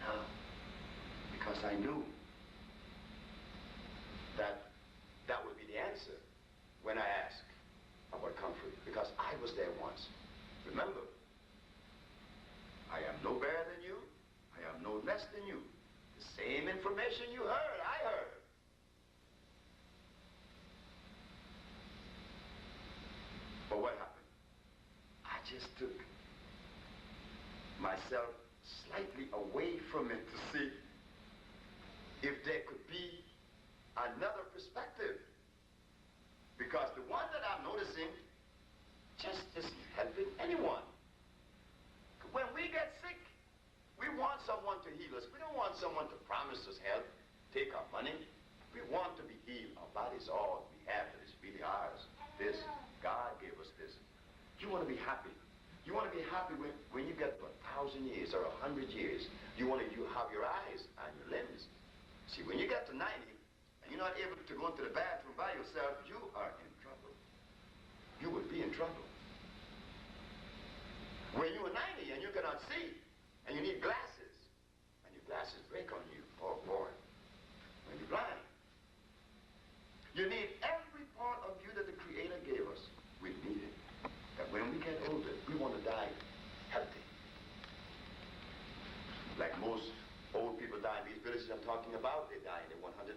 No, because I knew that that would be the answer when I asked about comfort, because I was there once. Remember, I am no better than you, I am no less than you. The same information you heard, I heard. But what happened? I just took myself slightly away from it to see if there could be another perspective. Because the one that I'm noticing just isn't helping anyone. When we get sick, we want someone to heal us. We don't want someone to promise us help, take our money. We want to be healed. Our body's all we have that is really ours. This, God gave us this. You want to be happy. You want to be happy when you get to 1,000 years or 100 years. You want to have your eyes and your limbs. See, when you get to 90, and you're not able to go into the bathroom by yourself, you are in trouble. You will be in trouble. When you are 90 and you cannot see, and you need glasses, and your glasses break on you, oh boy, when you're blind. You need every part of you that the Creator gave us. We need it. That when we get older, we want to die healthy. Like most old people die in these villages I'm talking about, they die in their 140,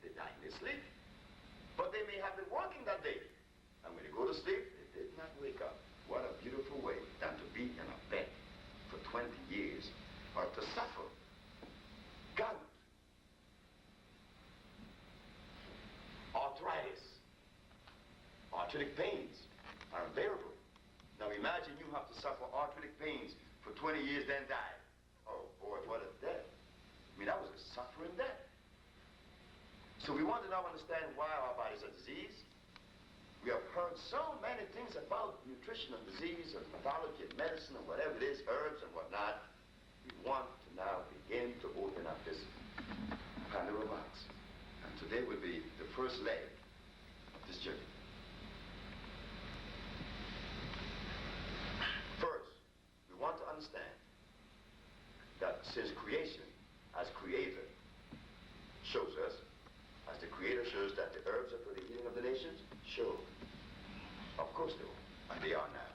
they die in their sleep. But they may have been working that day. And when they go to sleep, they did not wake up. What a beautiful way than to be in a bed for 20 years or to suffer gout, arthritis, arthritic pains are unbearable. Now imagine you have to suffer arthritic pains for 20 years, then die. Oh boy, what a death. I mean, that was a suffering death. So we want to now understand why our bodies are diseased. We have heard so many things about nutrition and disease and pathology and medicine and whatever it is, herbs and whatnot. We want to now begin to open up this Pandora box. And today will be the first leg of this journey. First, we want to understand that since creation, as Creator shows us, as the Creator shows that the herbs are for the healing of the nations, sure. Of course they were, and they are now.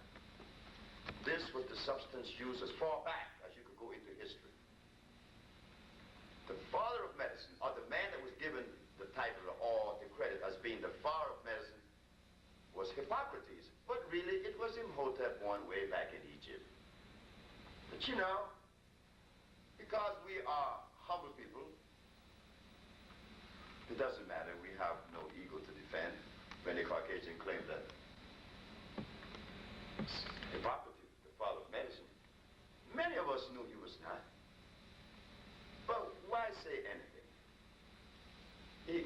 This was the substance used as far back as you could go into history. The father of medicine, or the man that was given the title or the credit as being the father of medicine, was Hippocrates. But really, it was Imhotep one way back in Egypt. But you know, because we are humble people, it doesn't matter. We have no ego to defend when the Caucasian claim that Hippocrates, the father of medicine, many of us knew he was not. But why say anything?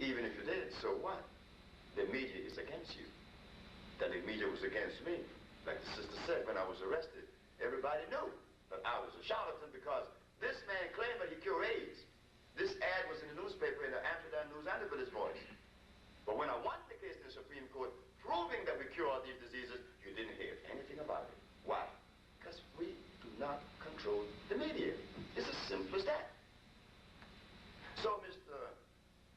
Even if you did, so what? The media is against you. Then the media was against me. Like the sister said, when I was arrested, everybody knew that I was a charlatan because this man claimed that he cured AIDS. This ad was in the newspaper, in the Amsterdam News and the Village Voice. But when I won the case in the Supreme Court, proving that we cure all these diseases, you didn't hear anything about it. Why? Because we do not control the media. It's as simple as that. So Mr.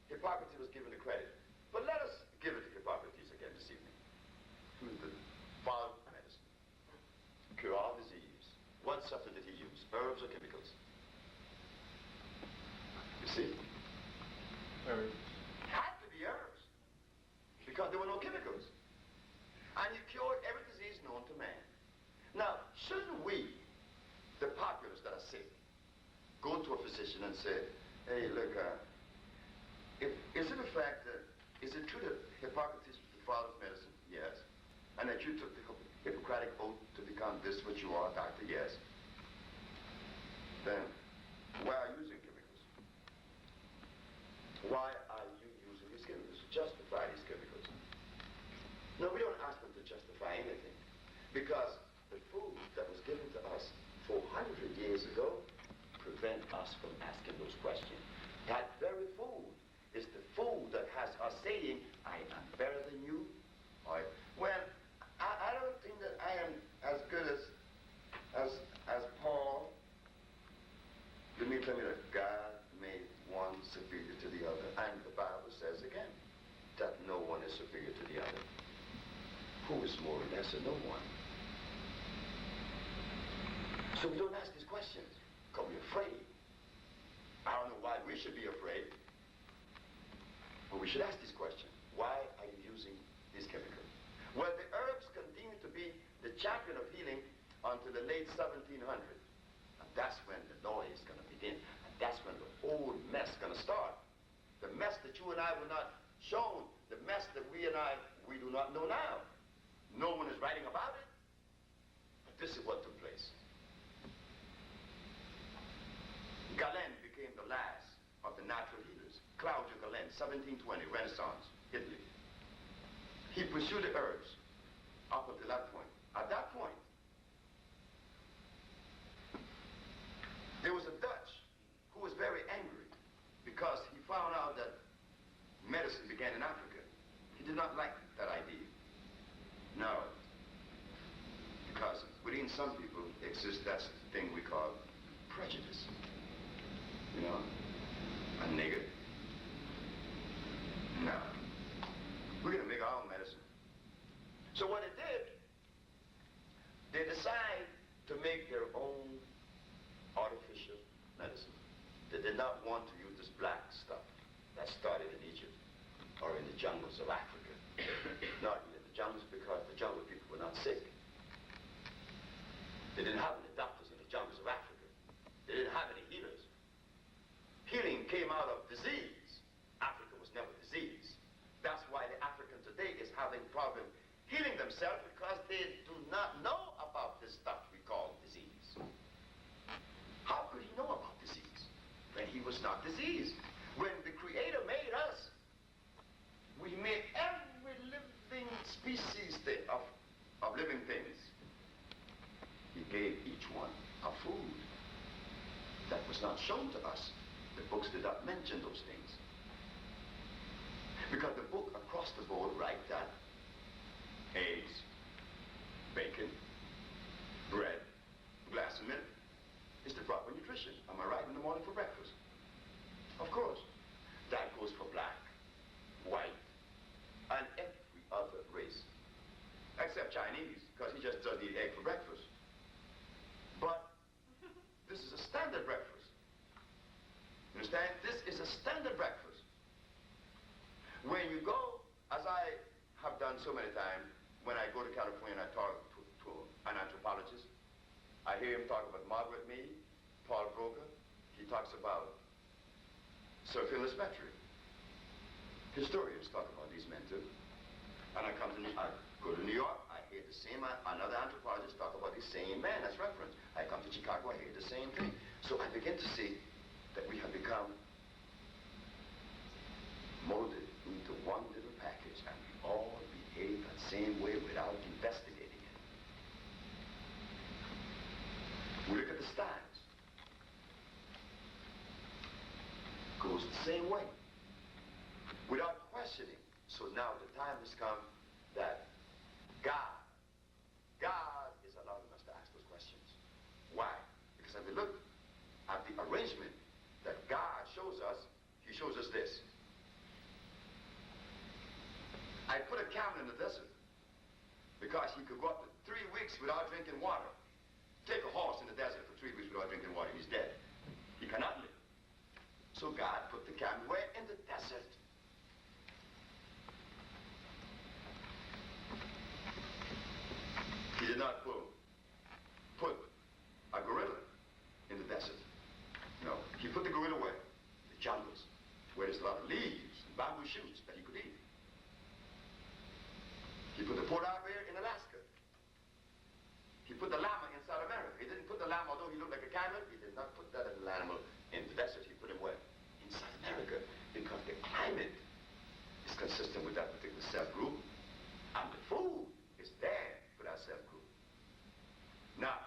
Hippocrates was given the credit. But let us give it to Hippocrates again this evening. Who is the father of medicine? Cure all disease. What substance did he use? Herbs or chemicals? You see? Herbs. It had to be herbs. Because there were no chemicals. And he cured every disease known to man. Now, shouldn't we, the populace that are sick, go to a physician and say, hey, look, is it a fact that, is it true that Hippocrates was the father of medicine? Yes. And that you took the Hippocratic oath to become this what you are, doctor? Yes. Then, why are you using chemicals? Why are you using these chemicals to justify these chemicals? No, we don't ask them to justify anything. Because the food that was given to us 400 years ago prevent us from asking those questions. That very food is the food that has us saying, I am better than you. Or, well, I don't think that I am as good as Paul. Let me more or less, or no one. So we don't ask these questions because we're afraid. I don't know why we should be afraid, but we should ask these questions. Why are you using these chemicals? Well, the herbs continue to be the champion of healing until the late 1700s. And that's when the noise is going to begin. And that's when the whole mess is going to start. The mess that you and I were not shown, the mess that we do not know now. No one is writing about it. But this is what took place. Galen became the last of the natural healers. Claudio Galen, 1720, Renaissance, Italy. He pursued the herbs up until that point. At that point, there was a Dutch who was very angry because he found out that medicine began in Africa. He did not like that idea. No. Because within some people exists that thing we call prejudice. You know? A nigger. No. We're going to make our own medicine. So what it did, they decided to make their own artificial medicine. They did not want to use this black stuff that started in Egypt or in the jungles of Africa. Not in the jungles because the jungle people were not sick. They didn't have any doctors in the jungles of Africa. They didn't have any healers. Healing came out of disease. Africa was never disease. That's why the African today is having problems healing themselves because they do not know about this stuff we call disease. How could he know about disease when he was not diseased? When the Creator made us, we made every living species of living things. He gave each one a food that was not shown to us. The books did not mention those things. Because the book across the board write that eggs, bacon, bread, glass of milk is the proper nutrition. Am I right? In the morning for breakfast? Of course. That goes for black, white, and every other race. Except Chinese, because he just doesn't eat egg for breakfast. But this is a standard breakfast. You understand? This is a standard breakfast. When you go, as I have done so many times, when I go to California and I talk to an anthropologist, I hear him talk about Margaret Mead, Paul Broca. He talks about Sir Phyllis Petrie. Historians talk about these men too. And I go to New York, I hear the same, another anthropologist talk about the same man as reference. I come to Chicago, I hear the same thing. So I begin to see that we have become molded into one little package and we all behave the same way without investigating it. We look at the styles. Goes the same way. Without questioning. So now the time has come that God is allowing us to ask those questions. Why? Because if we look at the arrangement that God shows us, he shows us this. I put a camel in the desert because he could go up to 3 weeks without drinking water. Take a horse in the desert for 3 weeks without drinking water, he's dead. He cannot live. So God put the camel where? In the desert. He did not put a gorilla in the desert. No, he put the gorilla where? The jungles, where there's a lot of leaves and bamboo shoots that he could eat. He put the polar bear in Alaska. He put the llama in South America. He didn't put the llama, although he looked like a camel, he did not put that animal in the desert. He put him where? In South America, because the climate is consistent with that particular cell group, and the food is there for that cell group. Now,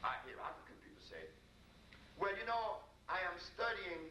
I hear African people say, well, you know, I am studying